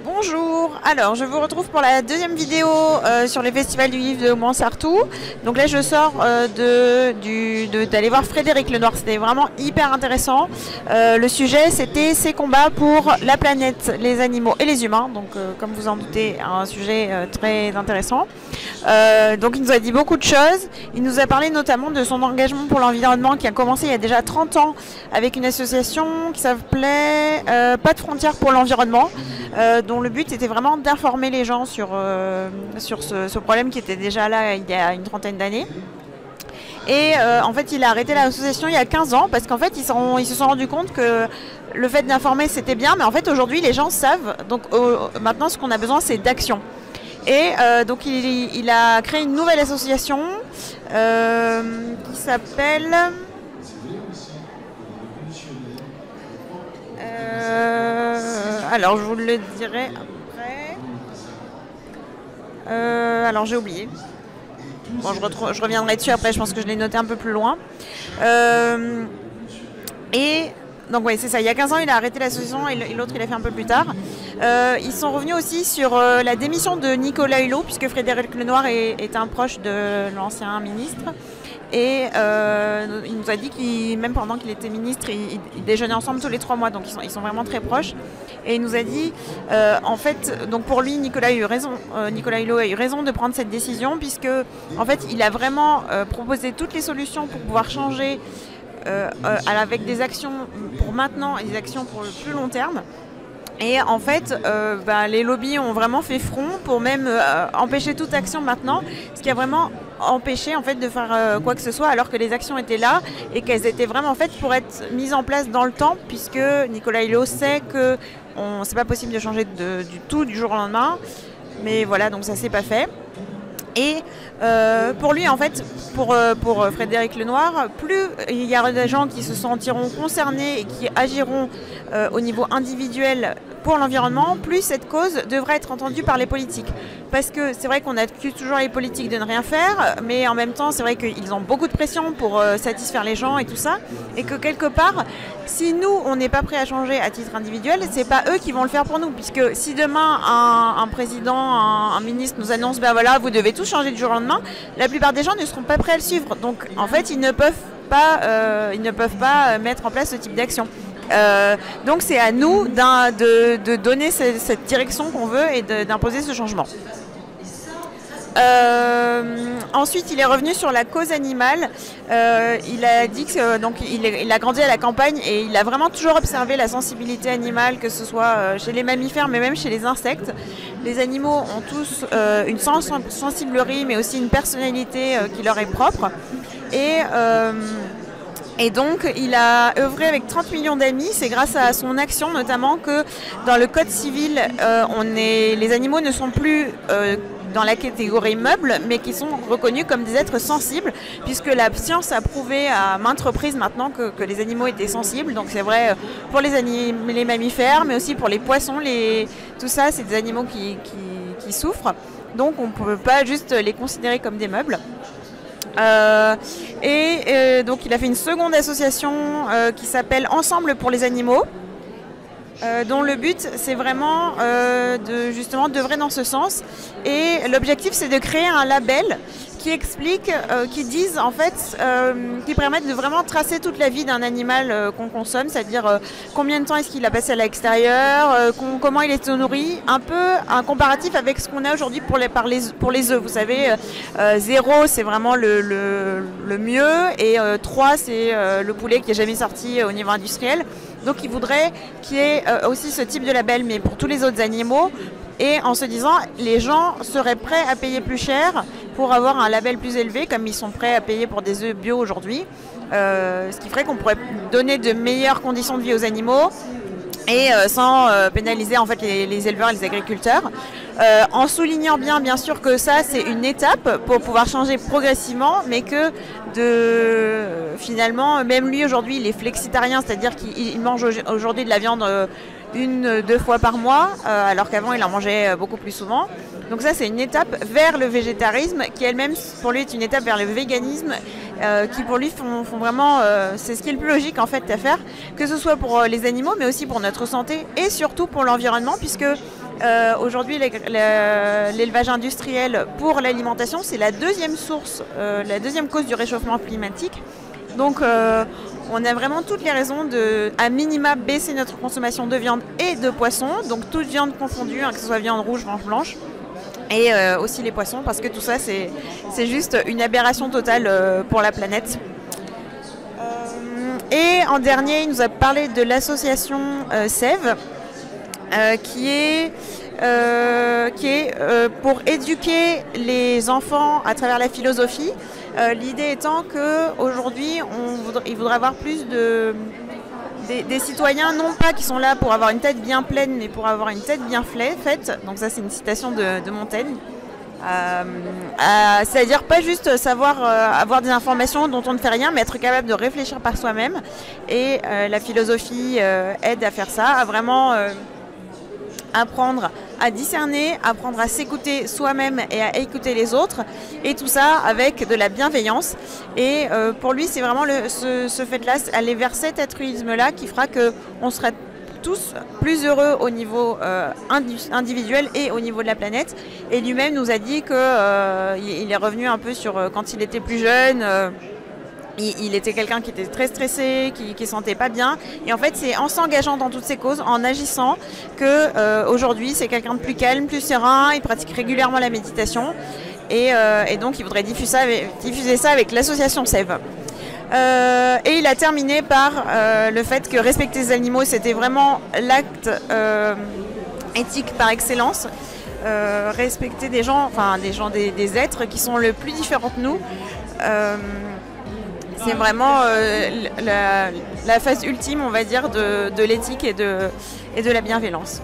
Bonjour, alors je vous retrouve pour la deuxième vidéo sur les festivals du livre de Montsartou. Donc là je sors d'aller voir Frédéric Lenoir, c'était vraiment hyper intéressant. Le sujet c'était ses combats pour la planète, les animaux et les humains, donc comme vous en doutez un sujet très intéressant. Donc il nous a dit beaucoup de choses, il nous a parlé notamment de son engagement pour l'environnement qui a commencé il y a déjà 30 ans avec une association qui s'appelait Pas de frontières pour l'environnement. Dont le but était vraiment d'informer les gens sur ce problème qui était déjà là il y a une trentaine d'années. Et en fait, il a arrêté l'association il y a 15 ans parce qu'en fait, ils se sont rendus compte que le fait d'informer, c'était bien, mais en fait, aujourd'hui, les gens savent. Donc maintenant, ce qu'on a besoin, c'est d'action. Et donc, il a créé une nouvelle association qui s'appelle... alors je vous le dirai après. Alors j'ai oublié. Bon, je reviendrai dessus après, je pense que je l'ai noté un peu plus loin. Et donc oui, c'est ça, il y a 15 ans il a arrêté l'association et l'autre il a fait un peu plus tard. Ils sont revenus aussi sur la démission de Nicolas Hulot, puisque Frédéric Lenoir est un proche de l'ancien ministre. Et il nous a dit qu'il, même pendant qu'il était ministre, ils déjeunaient ensemble tous les 3 mois, donc ils sont vraiment très proches. Et il nous a dit, en fait, donc pour lui, Nicolas Hulot a eu raison de prendre cette décision, puisque en fait, il a vraiment proposé toutes les solutions pour pouvoir changer avec des actions pour maintenant et des actions pour le plus long terme. Et en fait, les lobbies ont vraiment fait front pour même empêcher toute action maintenant, ce qui a vraiment empêché en fait de faire quoi que ce soit, alors que les actions étaient là et qu'elles étaient vraiment faites pour être mises en place dans le temps, puisque Nicolas Hulot sait que c'est pas possible de changer du tout du jour au lendemain. Mais voilà, donc ça s'est pas fait. Et pour lui, en fait, pour Frédéric Lenoir, plus il y aura des gens qui se sentiront concernés et qui agiront au niveau individuel pour l'environnement, plus cette cause devrait être entendue par les politiques. Parce que c'est vrai qu'on accuse toujours les politiques de ne rien faire, mais en même temps, c'est vrai qu'ils ont beaucoup de pression pour satisfaire les gens et tout ça. Et que quelque part, si nous, on n'est pas prêt à changer à titre individuel, c'est pas eux qui vont le faire pour nous. Puisque si demain, un président, un ministre nous annonce, ben voilà, vous devez tout changer du jour au lendemain, la plupart des gens ne seront pas prêts à le suivre. Donc, en fait, ils ne peuvent pas mettre en place ce type d'action. Donc c'est à nous de donner cette direction qu'on veut et d'imposer ce changement. Ensuite, il est revenu sur la cause animale. Il a dit que il a grandi à la campagne et il a vraiment toujours observé la sensibilité animale, que ce soit chez les mammifères, mais même chez les insectes. Les animaux ont tous une sensiblerie, mais aussi une personnalité qui leur est propre. Et donc, il a œuvré avec 30 millions d'amis. C'est grâce à son action, notamment, que dans le Code civil, les animaux ne sont plus dans la catégorie meubles, mais qui sont reconnus comme des êtres sensibles, puisque la science a prouvé à maintes reprises maintenant que les animaux étaient sensibles. Donc c'est vrai pour les mammifères, mais aussi pour les poissons. Tout ça, c'est des animaux qui souffrent. Donc on ne peut pas juste les considérer comme des meubles. Donc il a fait une seconde association qui s'appelle Ensemble pour les animaux, dont le but c'est vraiment justement d'œuvrer dans ce sens. Et l'objectif c'est de créer un label qui explique, qui disent en fait, qui permettent de vraiment tracer toute la vie d'un animal qu'on consomme, c'est-à-dire combien de temps est-ce qu'il a passé à l'extérieur, comment il est nourri, un peu un comparatif avec ce qu'on a aujourd'hui pour les œufs. Vous savez, 0 c'est vraiment le mieux et 3 c'est le poulet qui n'est jamais sorti au niveau industriel. Donc il voudrait qu'il y ait aussi ce type de label, mais pour tous les autres animaux. Et en se disant, les gens seraient prêts à payer plus cher pour avoir un label plus élevé, comme ils sont prêts à payer pour des œufs bio aujourd'hui. Ce qui ferait qu'on pourrait donner de meilleures conditions de vie aux animaux et sans pénaliser en fait les éleveurs et les agriculteurs. En soulignant bien sûr que ça c'est une étape pour pouvoir changer progressivement, mais que finalement, même lui aujourd'hui il est flexitarien, c'est-à-dire qu'il mange aujourd'hui de la viande 1-2 fois par mois, alors qu'avant il en mangeait beaucoup plus souvent. Donc ça c'est une étape vers le végétarisme qui elle-même pour lui est une étape vers le véganisme qui pour lui font vraiment, c'est ce qui est le plus logique en fait à faire, que ce soit pour les animaux, mais aussi pour notre santé et surtout pour l'environnement, puisque aujourd'hui l'élevage industriel pour l'alimentation, c'est la deuxième source, la deuxième cause du réchauffement climatique. Donc on a vraiment toutes les raisons de, à minima, baisser notre consommation de viande et de poisson, donc toute viande confondue, que ce soit viande rouge, blanche, et aussi les poissons, parce que tout ça c'est juste une aberration totale pour la planète. Et en dernier, il nous a parlé de l'association Sève, qui est pour éduquer les enfants à travers la philosophie. L'idée étant qu'aujourd'hui, il voudrait avoir plus des citoyens, non pas qui sont là pour avoir une tête bien pleine, mais pour avoir une tête bien faite. Donc ça, c'est une citation de Montaigne. C'est-à-dire pas juste savoir avoir des informations dont on ne fait rien, mais être capable de réfléchir par soi-même. Et la philosophie aide à faire ça, à vraiment apprendre à discerner, apprendre à s'écouter soi-même et à écouter les autres, et tout ça avec de la bienveillance. Et pour lui, c'est vraiment ce fait-là, aller vers cet altruisme-là qui fera qu'on sera tous plus heureux au niveau individuel et au niveau de la planète. Et lui-même nous a dit qu'il est revenu un peu sur quand il était plus jeune. Il était quelqu'un qui était très stressé, qui ne sentait pas bien. Et en fait, c'est en s'engageant dans toutes ces causes, en agissant, qu'aujourd'hui, c'est quelqu'un de plus calme, plus serein. Il pratique régulièrement la méditation. Et donc, il voudrait diffuser ça avec l'association Sève. Et il a terminé par le fait que respecter les animaux, c'était vraiment l'acte éthique par excellence. Respecter des gens, des êtres qui sont le plus différents que nous. C'est vraiment la phase ultime, on va dire, de l'éthique et de la bienveillance.